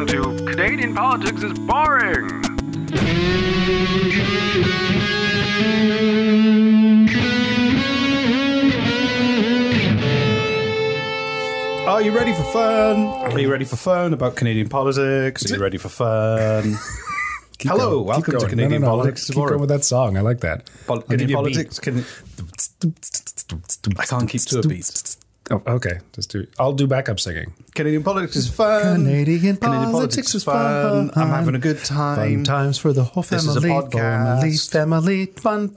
welcome to Canadian Politics is Boring. Are you ready for fun? Are you ready for fun about Canadian politics? Are you ready for fun? Hello, welcome to Canadian Politics. Keep going with that song. I like that. Canadian politics. I can't keep to a beat. Oh, okay. Just do. I'll do backup singing. Canadian politics is fun. Canadian politics is fun. I'm having a good time. Fun times for the whole family. This is a podcast. Family. Fun.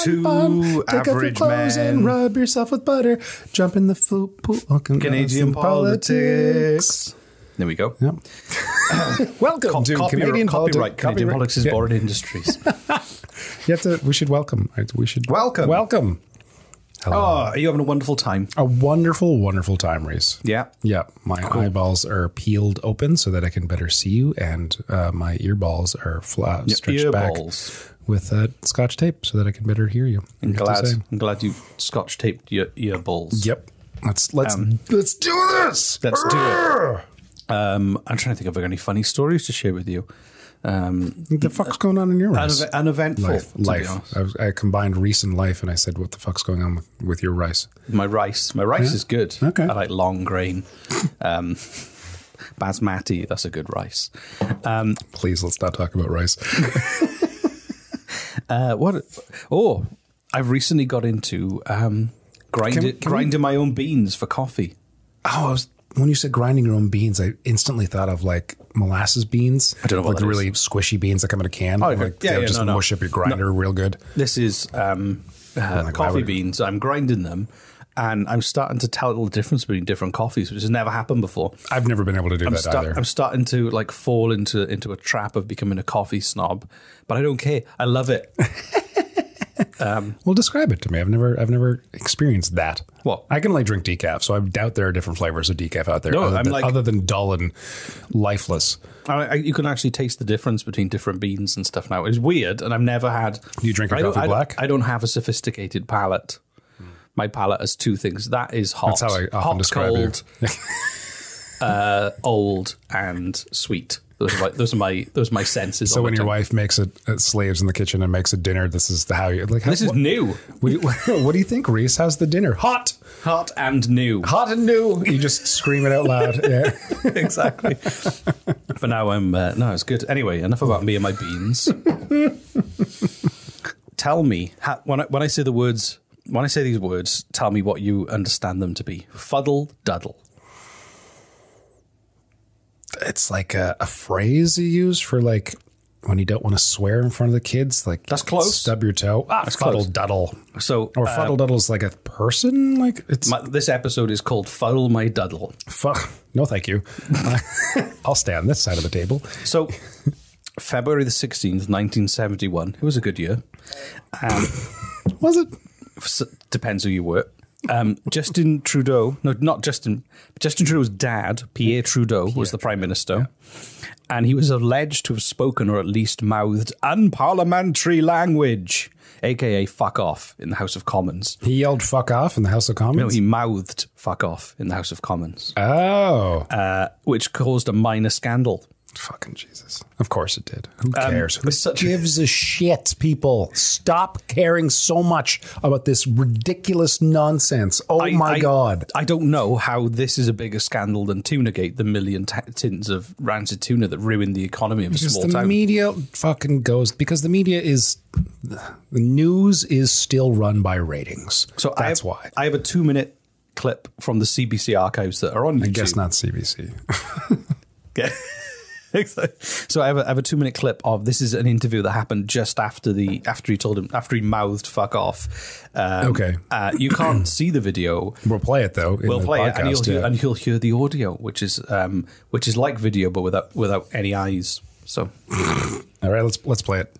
Two Take off your average clothes men. and rub yourself with butter. Jump in the pool. Canadian politics. There we go. Yep. Welcome to Canadian copyright. politics. Canadian politics is boring industries. You have to. We should welcome. We should welcome. Hello. Oh, are you having a wonderful time? A wonderful, wonderful time, Reese. Yeah. Yeah. My eyeballs are peeled open so that I can better see you, and my earballs are stretched back with Scotch tape so that I can better hear you. I'm glad you Scotch taped your earballs. Yep. Let's do this. Let's do it. I'm trying to think if I've got any funny stories to share with you. The fuck's going on in your rice? Uneventful life. I combined Reese and life, and I said, "What the fuck's going on with your rice?" My rice is good. Okay, I like long grain, basmati. That's a good rice. Please, let's not talk about rice. I've recently got into grinding my own beans for coffee. When you said grinding your own beans, I instantly thought of like molasses beans. I don't know what the really squishy beans that come in a can. Mush up your grinder real good. This is coffee beans. I'm grinding them, and I'm starting to tell the difference between different coffees, which has never happened before. I've never been able to do that either. I'm starting to like fall into a trap of becoming a coffee snob, but I don't care. I love it. Well, describe it to me. I've never experienced that. Well, I can only drink decaf, so I doubt there are different flavors of decaf out there. No, other than dull and lifeless. You can actually taste the difference between different beans and stuff now. It's weird, and I've never had. Do you drink your coffee black? I don't have a sophisticated palate. My palate has two things. That is hot. That's how I often describe it. Old and sweet. Those are my senses. So when your wife makes slaves in the kitchen and makes a dinner, this is how you like. This is new. What do you think, Reese? How's the dinner? Hot and new. Hot and new. You just scream it out loud. Yeah, exactly. But now no, it's good. Anyway, enough about me and my beans. Tell me when I say the words. When I say these words, tell me what you understand them to be. Fuddle Duddle. It's like a phrase you use for like when you don't want to swear in front of the kids. Like that's close. Stub your toe. That's Fuddle Duddle. So or Fuddle Duddle is like a person. Like this episode is called Fuddle My Duddle. No, thank you. I'll stay on this side of the table. So February the 16th, 1971. It was a good year. Was it? Depends who you were. Justin Trudeau, no, not Justin. Justin Trudeau's dad, Pierre Trudeau, was the Prime Minister. Yeah. And he was alleged to have spoken or at least mouthed unparliamentary language, a.k.a. fuck off, in the House of Commons. He yelled fuck off in the House of Commons? No, he mouthed fuck off in the House of Commons. Oh. Which caused a minor scandal. Fucking Jesus. Of course it did. Who cares? Who gives a shit, people? Stop caring so much about this ridiculous nonsense. Oh my God. I don't know how this is a bigger scandal than Tunagate, the million tins of rancid tuna that ruined the economy of a small town. The media fucking goes, because the media is, the news is still run by ratings. So that's why. I have a 2-minute clip from the CBC archives that are on YouTube. I guess not CBC. Yeah. So I have a 2-minute clip of this is an interview that happened just after he mouthed fuck off. Okay. You can't see the video. We'll play it though. We'll play it, and you'll hear the audio, which is like video but without any eyes. So, all right, let's play it.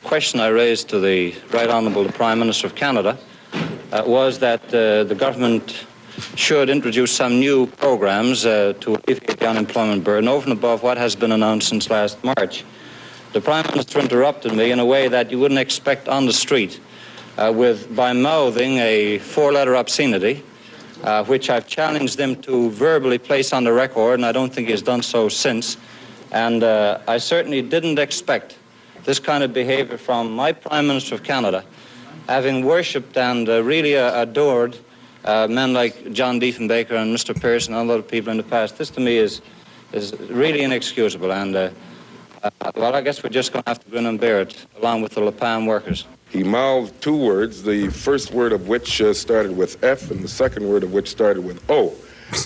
Question I raised to the Right Honourable Prime Minister of Canada was that the government should introduce some new programs to alleviate the unemployment burden over and above what has been announced since last March. The Prime Minister interrupted me in a way that you wouldn't expect on the street by mouthing a 4-letter obscenity which I've challenged him to verbally place on the record, and I don't think he's done so since. And I certainly didn't expect this kind of behavior from my Prime Minister of Canada, having worshipped and really adored men like John Diefenbaker and Mr. Pearson and other people in the past. This, to me, is really inexcusable. And, well, I guess we're just going to have to grin and bear it, along with the LaPam workers. He mouthed two words, the first word of which started with F and the second word of which started with O.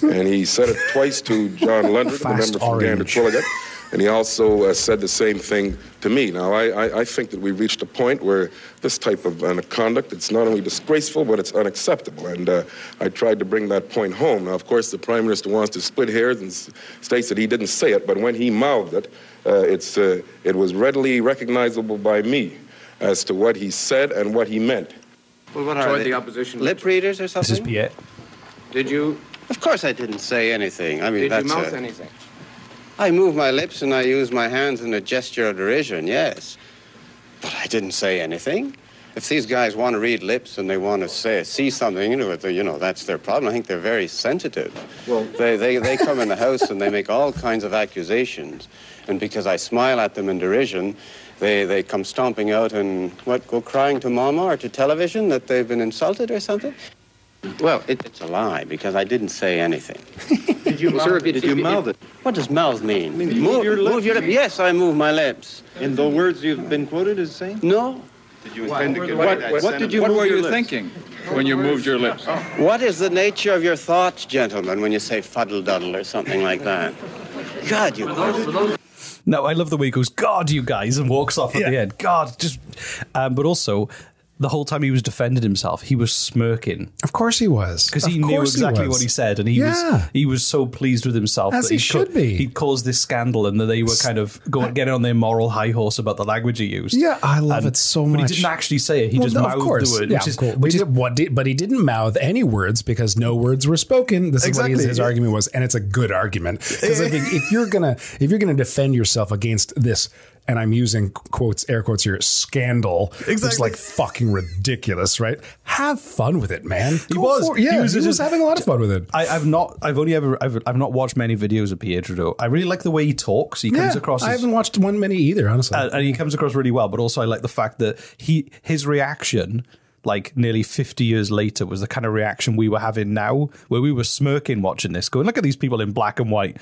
And he said it twice to John Lundgren, the member from Gander-Quilligat. And he also said the same thing to me. Now, I think that we've reached a point where this type of conduct, it's not only disgraceful, but it's unacceptable. And I tried to bring that point home. Now, of course, the Prime Minister wants to split hairs and states that he didn't say it, but when he mouthed it, it was readily recognizable by me as to what he said and what he meant. Well, what are the opposition? Lip readers or something? This is Pierre. Did you? Of course I didn't say anything. I mean, Did you mouth anything? I move my lips and I use my hands in a gesture of derision, yes. But I didn't say anything. If these guys want to read lips and they want to see something, that's their problem. I think they're very sensitive. Well, they come in the house and they make all kinds of accusations. And because I smile at them in derision, they come stomping out and, go crying to Mama or to television that they've been insulted or something? Well, it's a lie, because I didn't say anything. Did you mouth it? What does mouth mean? Move your lips. Move your lips. Yes, I move my lips. In the words you've been quoted as saying? No. Did you intend to what were you thinking when you moved your lips? What is the nature of your thoughts, gentlemen, when you say fuddle duddle or something like that? God, you guys. No, I love the way he goes, God, you guys, and walks off at the end. God, just... but also... The whole time he was defending himself, he was smirking. Of course he was. Because he knew exactly what he said, and he was so pleased with himself. As that he should be. He'd caused this scandal, and that they were kind of getting on their moral high horse about the language he used. Yeah, I love it so much. But he didn't actually say it. He just mouthed the word. Yeah, but he didn't mouth any words because no words were spoken. This is what his argument was, and it's a good argument. Because if you're gonna defend yourself against this, and I'm using quotes, air quotes here, scandal. Exactly. Which is like fucking ridiculous, right? Have fun with it, man. He was having a lot of fun with it. I've not watched many videos of Pierre Trudeau. I really like the way he talks. He comes across. I haven't watched many either, honestly. And he comes across really well. But also, I like the fact that his reaction, like nearly 50 years later, was the kind of reaction we were having now, where we were smirking watching this, going, look at these people in black and white,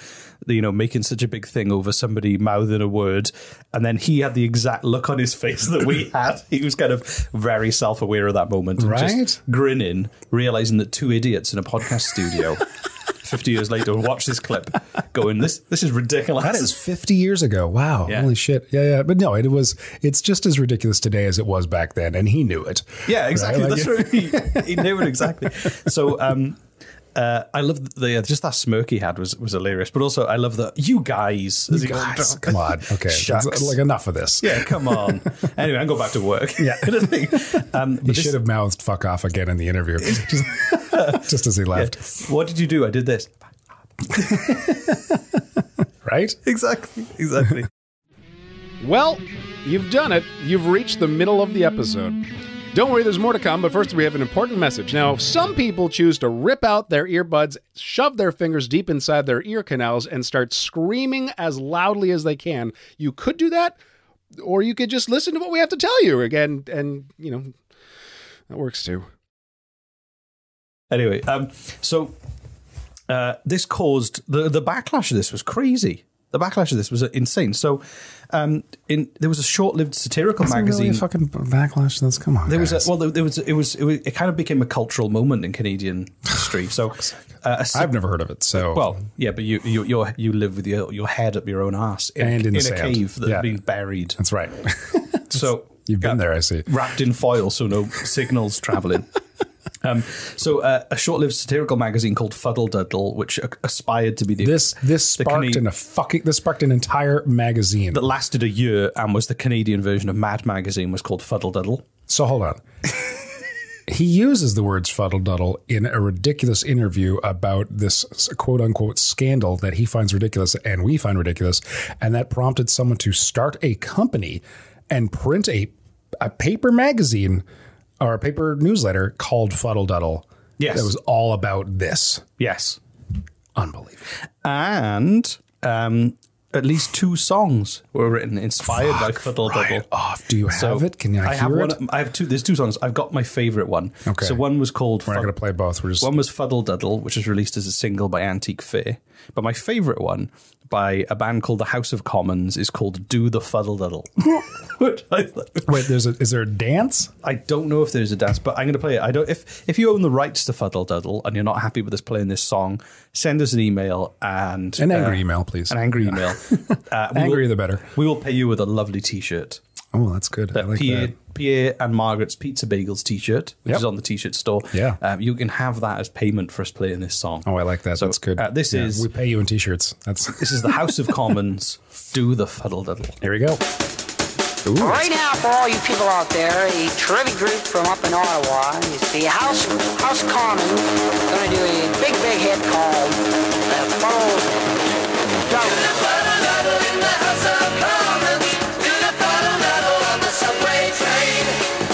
making such a big thing over somebody mouthing a word. And then he had the exact look on his face that we had. He was kind of very self-aware of that moment. And just grinning, realizing that two idiots in a podcast studio 50 years later will watch this clip going, this is ridiculous. That is 50 years ago. Wow. Yeah. Holy shit. Yeah. But no, it's just as ridiculous today as it was back then. And he knew it. Yeah, exactly. Right? That's right. He knew it exactly. So, I love just that smirk he had was hilarious, but also I love that you guys, come on, okay, like enough of this. Yeah, come on. Anyway, I go back to work. Yeah, he should have mouthed "fuck off" again in the interview, just as he left. Yeah. What did you do? I did this. Right? Exactly. Well, you've done it. You've reached the middle of the episode. Don't worry, there's more to come, but first we have an important message. Now, some people choose to rip out their earbuds, shove their fingers deep inside their ear canals, and start screaming as loudly as they can. You could do that, or you could just listen to what we have to tell you again, and, that works too. Anyway, so this caused... The backlash of this was crazy. The backlash of this was insane. So... there was a short-lived satirical magazine. Really a fucking backlash. That's come on. It kind of became a cultural moment in Canadian history. So I've never heard of it. So but you live with your head up your own ass in a cave that's been buried. That's right. So you've been there, I see. Wrapped in foil, so no signals traveling. So a short-lived satirical magazine called Fuddle My Duddle, which aspired to be this sparked an entire magazine that lasted a year and was the Canadian version of Mad Magazine, was called Fuddle My Duddle. So hold on. He uses the words fuddle duddle in a ridiculous interview about this quote unquote scandal that he finds ridiculous and we find ridiculous, and that prompted someone to start a company and print a paper magazine or a paper newsletter called Fuddle Duddle. Yes. That was all about this. Yes. Unbelievable. And at least 2 songs were written inspired by Fuddle Duddle. Do you have it? Can I hear it? I have 2. There's 2 songs. I've got my favorite one. Okay. So one was called... We're not going to play both. One was Fuddle Duddle, which was released as a single by Antique Fair. But my favorite one by a band called the House of Commons is called Do the Fuddle Duddle. Wait, is there a dance? I don't know if there's a dance, but I'm going to play it. If you own the rights to Fuddle Duddle and you're not happy with us playing this song, send us an email and... An angry email, please. An angry email. Angrier the better. We will pay you with a lovely T-shirt. Oh, that's good. I like that. Pierre and Margaret's Pizza Bagels T-shirt, which is on the T-shirt store. Yeah. You can have that as payment for us playing this song. Oh, I like that. So, that's good. We pay you in T-shirts. This is the House of Commons. Do the Fuddle Duddle. Here we go. Ooh. Right now, for all you people out there, a terrific group from up in Ottawa is the House Commons. Going to do a big hit called the Fuddle Duddle. Do the Fuddle Duddle in the House of Commons. Do the Fuddle Duddle on the subway train.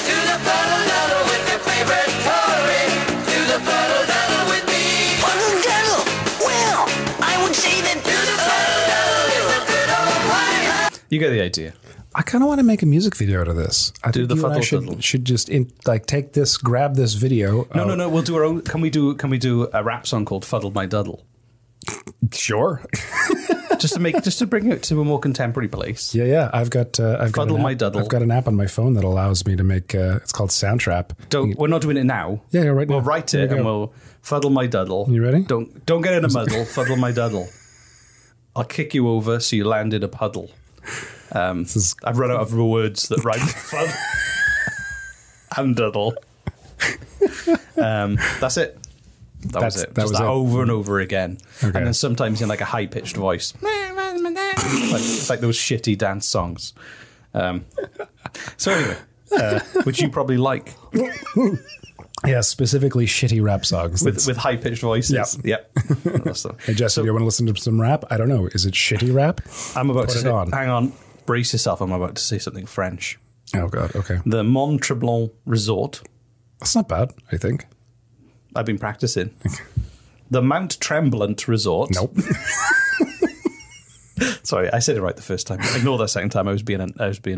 Do the Fuddle Duddle with your favorite toy. Do the Fuddle Duddle with me. Fuddle Duddle? Well, I would say that do the Fuddle Duddle is a good old way. You get the idea. I kind of want to make a music video out of this. I do think the Fuddle Duddle. Should just take this, grab this video. No. We'll do our own. Can we do a rap song called Fuddle My Duddle? Sure. just to bring it to a more contemporary place. Yeah. I've got Fuddle My Duddle. I've got an app on my phone that allows me to make. It's called Soundtrap. We're not doing it now. Yeah, right. We'll write it and we'll Fuddle My Duddle. You ready? Don't get in a muddle. Fuddle My Duddle. I'll kick you over so you land in a puddle. I've run out of words that rhyme with fuddle and duddle. That's it. That was it. Just over and over again. Okay. And then sometimes in like a high-pitched voice. It's like those shitty dance songs. So anyway, which you probably like. Yeah, specifically shitty rap songs. With high-pitched voices. Yep. Hey, Jesse, do you want to listen to some rap? I don't know. Is it shitty rap? I'm about to say, hang on. Brace yourself. I'm about to say something French. Oh, God. Okay. The Mont Tremblant Resort. That's not bad, I think. I've been practicing. The Mount Tremblant Resort. Nope. Sorry, I said it right the first time. Ignore that second time. I was being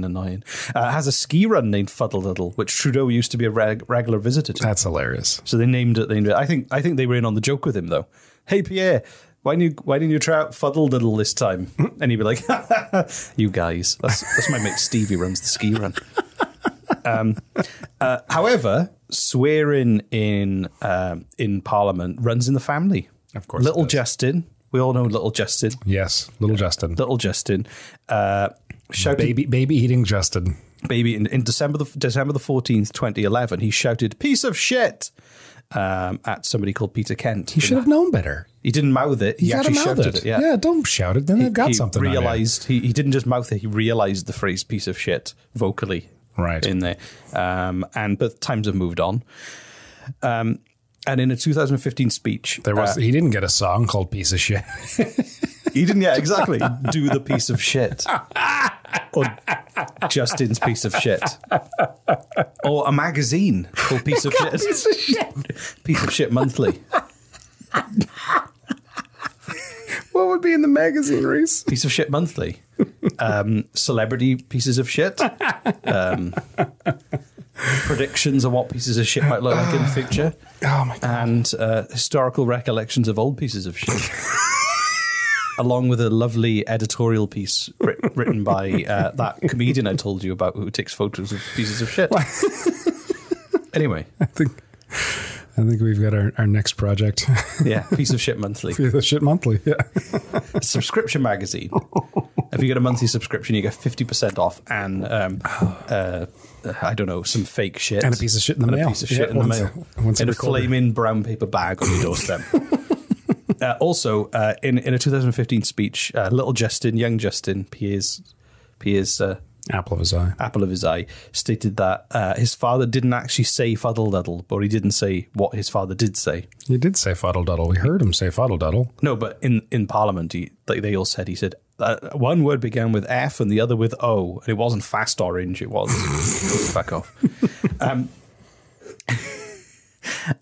annoying. Has a ski run named Fuddle Duddle, which Trudeau used to be a regular visitor to. That's hilarious. So they named it. I think they were in on the joke with him though. Hey Pierre, why didn't you try out Fuddle Duddle this time? And he'd be like, "You guys, that's my mate Steve. He runs the ski run." However, swearing in Parliament runs in the family. Of course, Little Justin. We all know Little Justin. Yes, Little Justin. Little Justin. Shouted, baby eating Justin. Baby in December the 14th, 2011, he shouted "piece of shit" at somebody called Peter Kent. He should have known better. He didn't mouth it. He actually shouted it. Yeah, don't shout it. Then they've got something. Realized he didn't just mouth it. He realized the phrase "piece of shit" vocally. Right in there. But times have moved on. And in a 2015 speech, he didn't get a song called "Piece of Shit." He didn't. Yeah, exactly. Do the piece of shit, or Justin's piece of shit, or a magazine called "Piece of Shit." Piece of Shit. Piece of Shit Monthly. What would be in the magazine, Reese? Piece of Shit Monthly. Celebrity pieces of shit. Predictions of what pieces of shit might look like in the future. Oh my God. And historical recollections of old pieces of shit. Along with a lovely editorial piece written by that comedian I told you about who takes photos of pieces of shit. Anyway. I think we've got our next project. Yeah, Piece of Shit Monthly. Piece of Shit Monthly, yeah. Subscription magazine. If you get a monthly subscription, you get 50% off and, I don't know, some fake shit. And a piece of shit in the mail. A piece of shit in the mail. In a flaming brown paper bag on your doorstep. Also, in a 2015 speech, little Justin, young Justin, Pierre's apple of his eye, stated that his father didn't actually say Fuddle Duddle, but he didn't say what his father did say. He did say Fuddle Duddle. We heard him say Fuddle Duddle. No, but in Parliament, they all said, he said, one word began with F and the other with O, and it wasn't fast orange, it was fuck off.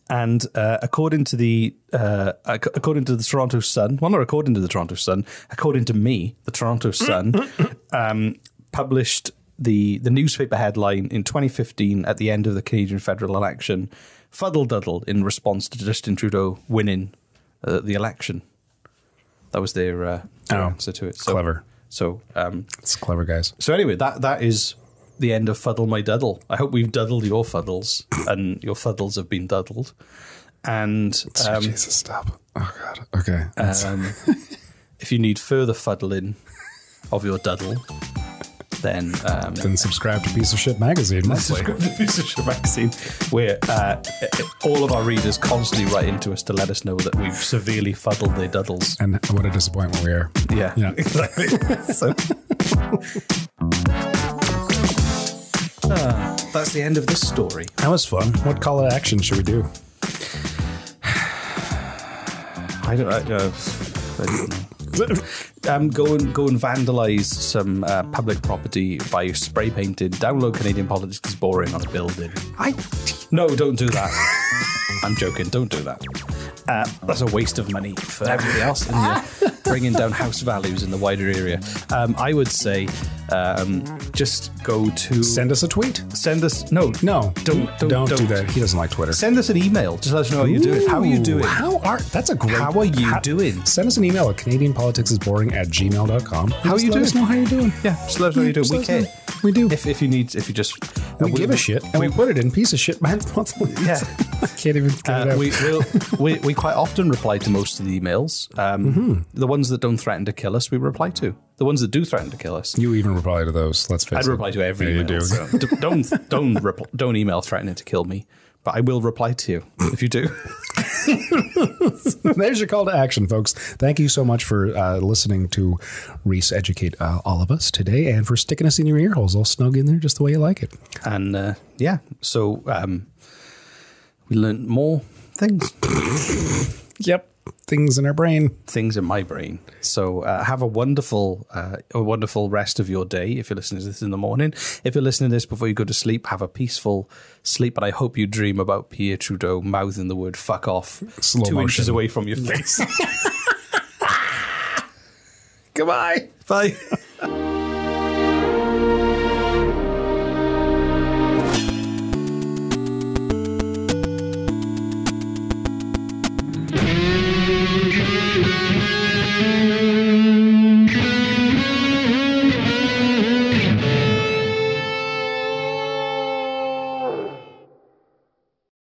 And according to the Toronto Sun, well, not according to the Toronto Sun, according to me, the Toronto Sun published the newspaper headline in 2015 at the end of the Canadian federal election, Fuddle Duddle, in response to Justin Trudeau winning the election. That was their answer to it. So, clever. So it's clever, guys. So anyway, that is the end of Fuddle My Duddle. I hope we've duddled your fuddles, and your fuddles have been duddled. And Jesus, stop! Oh God. Okay. If you need further fuddling of your duddle, then subscribe to Piece of Shit Magazine. Subscribe to Piece of Shit Magazine, where all of our readers constantly write into us to let us know that we've severely fuddled their duddles. And what a disappointment we are. Yeah. Exactly. So, that's the end of this story. That was fun. What call to action should we do? I don't know. Go and vandalise some public property by spray painting. Download Canadian Politics is Boring on a building. No, don't do that. I'm joking. Don't do that. That's a waste of money for everybody else, and you're bringing down house values in the wider area. I would say just go to send us a tweet. Send us don't do that. He doesn't like Twitter. Send us an email. Just let us know how you're doing. How are you doing? That's a great. How are you doing? Send us an email at CanadianPoliticsIsBoring@gmail.com. How are you doing? Let us know how you're doing. Yeah, just let us know how you're doing. We care. We do. If you just we give a shit and we put it in Piece of Shit Magazine. Yeah. I can't even get it out. We quite often reply to most of the emails. The ones that don't threaten to kill us, we reply to. The ones that do threaten to kill us, you even reply to those. Let's face it. I'd reply to every email. You do. So don't email threatening to kill me, but I will reply to you if you do. There's your call to action, folks. Thank you so much for listening to Reese educate all of us today, and for sticking us in your ear holes all snug in there just the way you like it. And so we learned more things. Yep. Things in our brain. Things in my brain. So have a wonderful rest of your day if you're listening to this in the morning. If you're listening to this before you go to sleep, have a peaceful sleep. And I hope you dream about Pierre Trudeau mouthing the word fuck off slow 2 motion inches away from your face. Goodbye. Bye.